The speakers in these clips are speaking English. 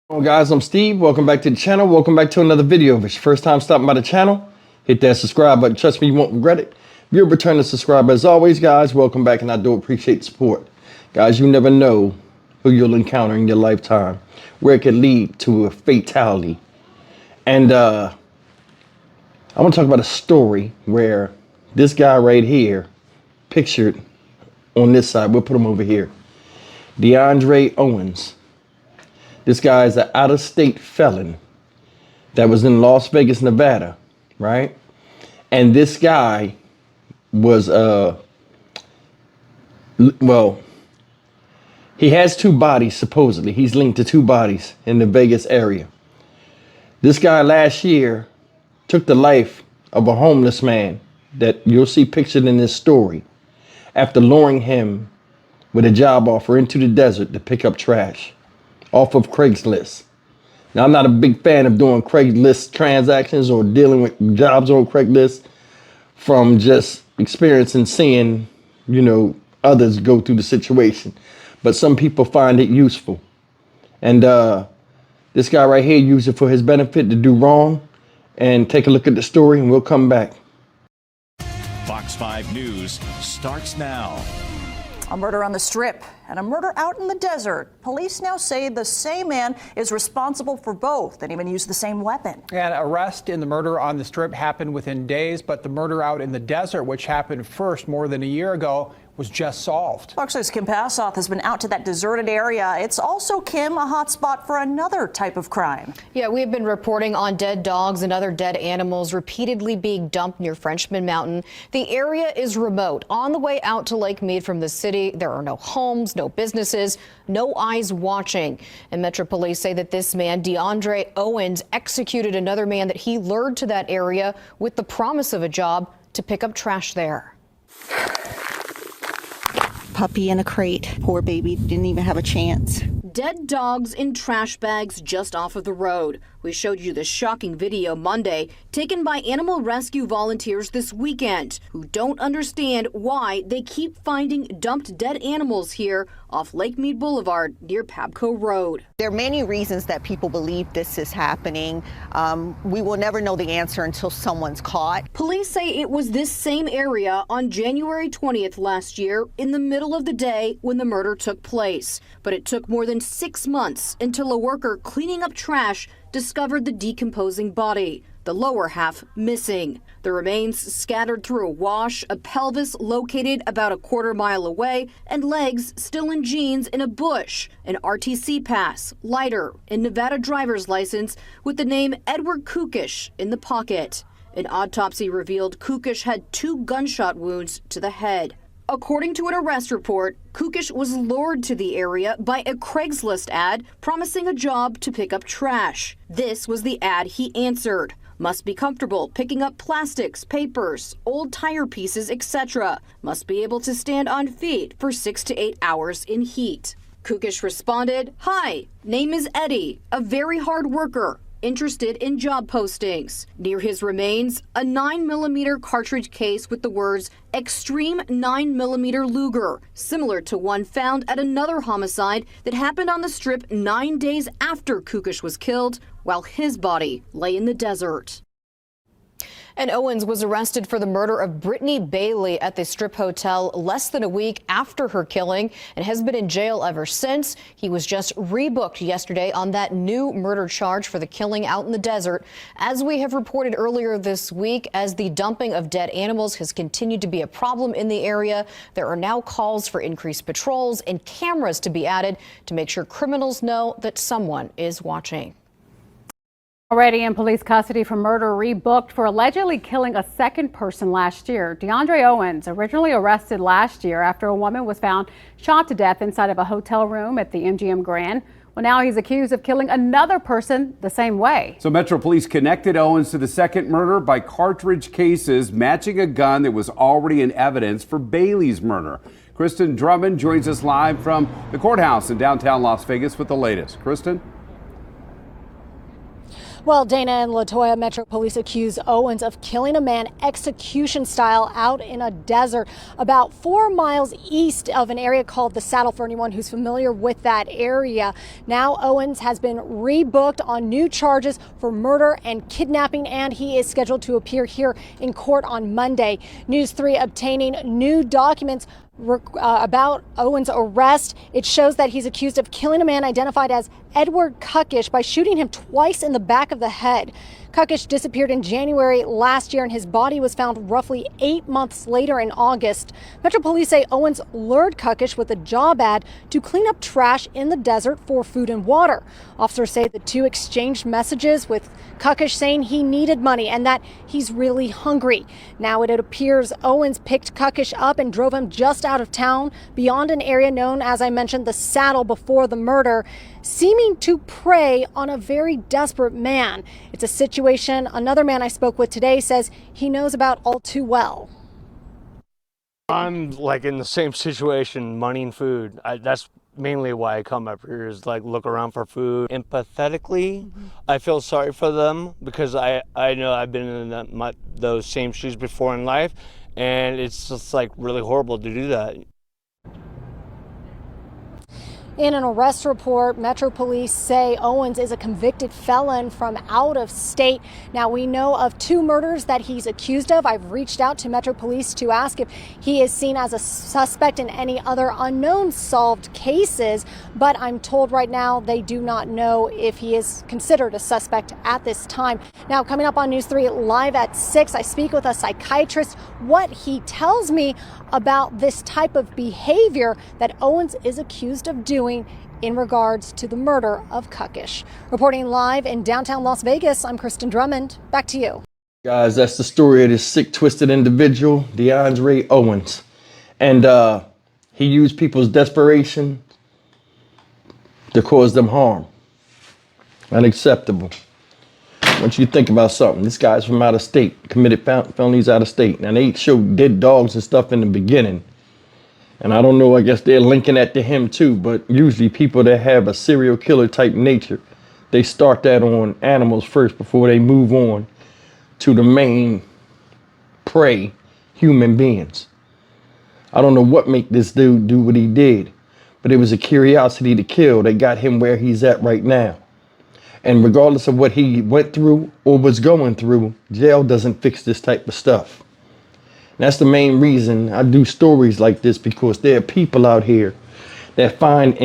Hello guys, I'm Steve. Welcome back to the channel. Welcome back to another video. If it's your first time stopping by the channel, hit that subscribe button. Trust me, you won't regret it. If you're a returning subscriber, as always, guys, welcome back, and I do appreciate the support. Guys, you never know who you'll encounter in your lifetime, where it could lead to a fatality. And I want to talk about a story where this guy right here, pictured on this side, we'll put him over here, DeAndre Owens. This guy is an out-of-state felon that was in Las Vegas, Nevada, right? And this guy was, he has two bodies, supposedly. He's linked to two bodies in the Vegas area. This guy last year took the life of a homeless man that you'll see pictured in this story after luring him with a job offer into the desert to pick up trash off of Craigslist. Now, I'm not a big fan of doing Craigslist transactions or dealing with jobs on Craigslist from just experience and seeing, others go through the situation. But some people find it useful. And this guy right here used it for his benefit to do wrong. And take a look at the story and we'll come back. Fox 5 News starts now. A murder on the Strip and a murder out in the desert. Police now say the same man is responsible for both and even used the same weapon. An arrest in the murder on the Strip happened within days, but the murder out in the desert, which happened first more than a year ago, was just solved. Fox 6's Kim Passoff has been out to that deserted area. It's also, Kim, a hot spot for another type of crime. Yeah, we've been reporting on dead dogs and other dead animals repeatedly being dumped near Frenchman Mountain. The area is remote. On the way out to Lake Mead from the city, there are no homes, no businesses, no eyes watching. And Metro Police say that this man, DeAndre Owens, executed another man that he lured to that area with the promise of a job to pick up trash there. Puppy in a crate. Poor baby didn't even have a chance. Dead dogs in trash bags just off of the road. We showed you this shocking video Monday, taken by animal rescue volunteers this weekend, who don't understand why they keep finding dumped dead animals here off Lake Mead Boulevard near Pabco Road. There are many reasons that people believe this is happening. We will never know the answer until someone's caught. Police say it was this same area on January 20th last year in the middle of the day when the murder took place. But it took more than 6 months until a worker cleaning up trash discovered the decomposing body, the lower half missing. The remains scattered through a wash, a pelvis located about a quarter mile away, and legs still in jeans in a bush, an RTC pass, lighter, and Nevada driver's license with the name Edward Kukish in the pocket. An autopsy revealed Kukish had 2 gunshot wounds to the head. According to an arrest report, Kukish was lured to the area by a Craigslist ad promising a job to pick up trash. This was the ad he answered. Must be comfortable picking up plastics, papers, old tire pieces, etc. Must be able to stand on feet for 6 to 8 hours in heat. Kukish responded, "Hi, name is Eddie, a very hard worker. Interested in job postings." Near his remains, a 9mm cartridge case with the words Extreme 9mm Luger, similar to one found at another homicide that happened on the Strip 9 days after Kukish was killed, while his body lay in the desert. And Owens was arrested for the murder of Brittany Bailey at the Strip Hotel less than a week after her killing and has been in jail ever since. He was just rebooked yesterday on that new murder charge for the killing out in the desert. As we have reported earlier this week, as the dumping of dead animals has continued to be a problem in the area, there are now calls for increased patrols and cameras to be added to make sure criminals know that someone is watching. Already in police custody for murder, rebooked for allegedly killing a second person last year. DeAndre Owens, originally arrested last year after a woman was found shot to death inside of a hotel room at the MGM Grand. Well, now he's accused of killing another person the same way. So Metro Police connected Owens to the second murder by cartridge cases matching a gun that was already in evidence for Bailey's murder. Kristen Drummond joins us live from the courthouse in downtown Las Vegas with the latest. Kristen? Well, Dana and Latoya, Metro Police accuse Owens of killing a man execution style out in a desert about 4 miles east of an area called the Saddle, for anyone who's familiar with that area. Now Owens has been rebooked on new charges for murder and kidnapping, and he is scheduled to appear here in court on Monday. News 3 obtaining new documents about Owens' arrest. It shows that he's accused of killing a man identified as Edward Kuckish by shooting him twice in the back of the head. Kuckish disappeared in January last year, and his body was found roughly 8 months later in August. Metro Police say Owens lured Kuckish with a job ad to clean up trash in the desert for food and water. Officers say the two exchanged messages, with Kuckish saying he needed money and that he's really hungry. Now it appears Owens picked Kuckish up and drove him just out of town beyond an area known, as I mentioned, the Saddle, before the murder, seeming to prey on a very desperate man. It's a situation another man I spoke with today says he knows about all too well. I'm like in the same situation, money and food. That's mainly why I come up here, is like look around for food. Empathetically, I feel sorry for them because I know I've been in those same shoes before in life, and it's just like really horrible to do that. In an arrest report, Metro Police say Owens is a convicted felon from out of state. Now, we know of 2 murders that he's accused of. I've reached out to Metro Police to ask if he is seen as a suspect in any other unknown solved cases, but I'm told right now they do not know if he is considered a suspect at this time. Now, coming up on News 3 live at 6, I speak with a psychiatrist. What he tells me about this type of behavior that Owens is accused of doing in regards to the murder of Kuckish. Reporting live in downtown Las Vegas, I'm Kristen Drummond. Back to you. Guys, that's the story of this sick, twisted individual, DeAndre Owens. And he used people's desperation to cause them harm. Unacceptable. I want you to think about something. This guy's from out of state, committed felonies out of state. Now, they showed dead dogs and stuff in the beginning. And I don't know, I guess they're linking that to him too, but usually people that have a serial killer type nature, they start that on animals first before they move on to the main prey, human beings. I don't know what made this dude do what he did, but it was a curiosity to kill that got him where he's at right now. And regardless of what he went through or was going through, jail doesn't fix this type of stuff. That's the main reason I do stories like this, because there are people out here that find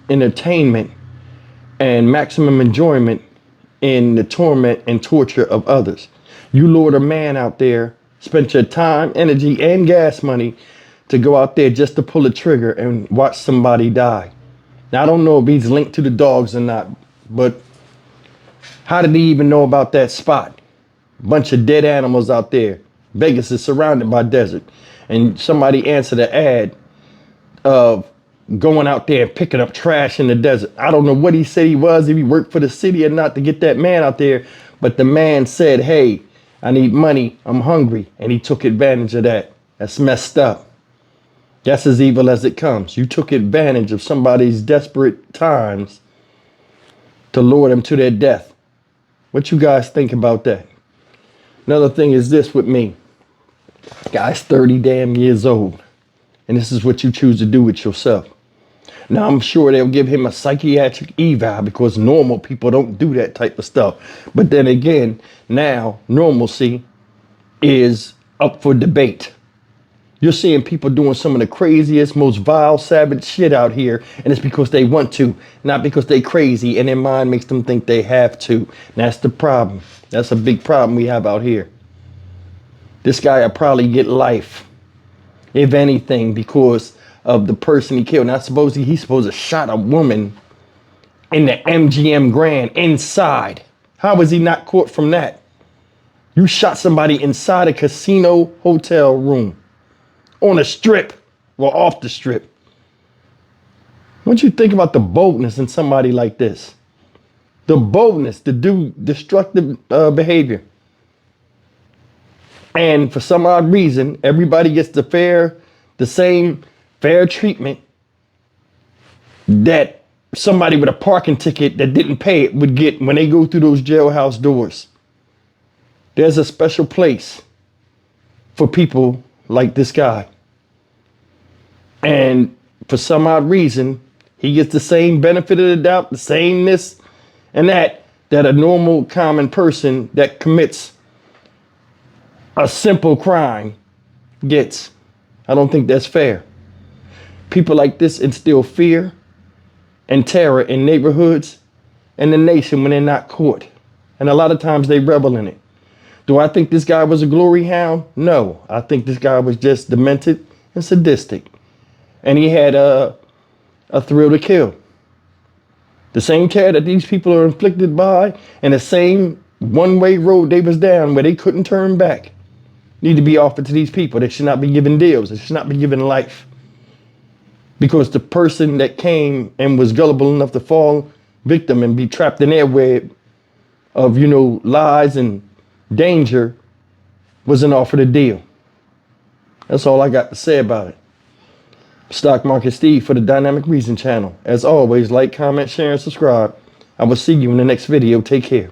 entertainment and maximum enjoyment in the torment and torture of others. You lured a man out there, spent your time, energy, and gas money to go out there just to pull a trigger and watch somebody die. Now, I don't know if he's linked to the dogs or not, but how did he even know about that spot? Bunch of dead animals out there. Vegas is surrounded by desert, and somebody answered the ad of going out there and picking up trash in the desert. I don't know what he said he was, if he worked for the city or not, to get that man out there, but the man said, hey, I need money, I'm hungry, and he took advantage of that. That's messed up. That's as evil as it comes. You took advantage of somebody's desperate times to lure them to their death. What you guys think about that? Another thing is this with me. Guy's 30 damn years old, and this is what you choose to do with yourself. Now, I'm sure they'll give him a psychiatric eval because normal people don't do that type of stuff. But then again, now normalcy is up for debate. You're seeing people doing some of the craziest, most vile, savage shit out here, and it's because they want to, not because they crazy and their mind makes them think they have to. And that's the problem. That's a big problem we have out here. This guy will probably get life, if anything, because of the person he killed. Now, he's supposed to shot a woman in the MGM Grand inside. How was he not caught from that? You shot somebody inside a casino hotel room, on a strip, or off the strip. What you think about the boldness in somebody like this? The boldness to do destructive behavior. And for some odd reason, everybody gets the same fair treatment that somebody with a parking ticket that didn't pay it would get when they go through those jailhouse doors. There's a special place for people like this guy. And for some odd reason, he gets the same benefit of the doubt, the same this and that a normal common person that commits a simple crime gets. I don't think that's fair. People like this instill fear and terror in neighborhoods and the nation when they're not caught. And a lot of times they revel in it. Do I think this guy was a glory hound? No. I think this guy was just demented and sadistic. And he had a thrill to kill. The same care that these people are inflicted by and the same one-way road they was down where they couldn't turn back need to be offered to these people. They should not be given deals. They should not be given life. Because the person that came and was gullible enough to fall victim and be trapped in their web of, lies and danger wasn't offered a deal. That's all I got to say about it. Stock Market Steve for the Dynamic Reason channel. As always, like, comment, share, and subscribe. I will see you in the next video. Take care.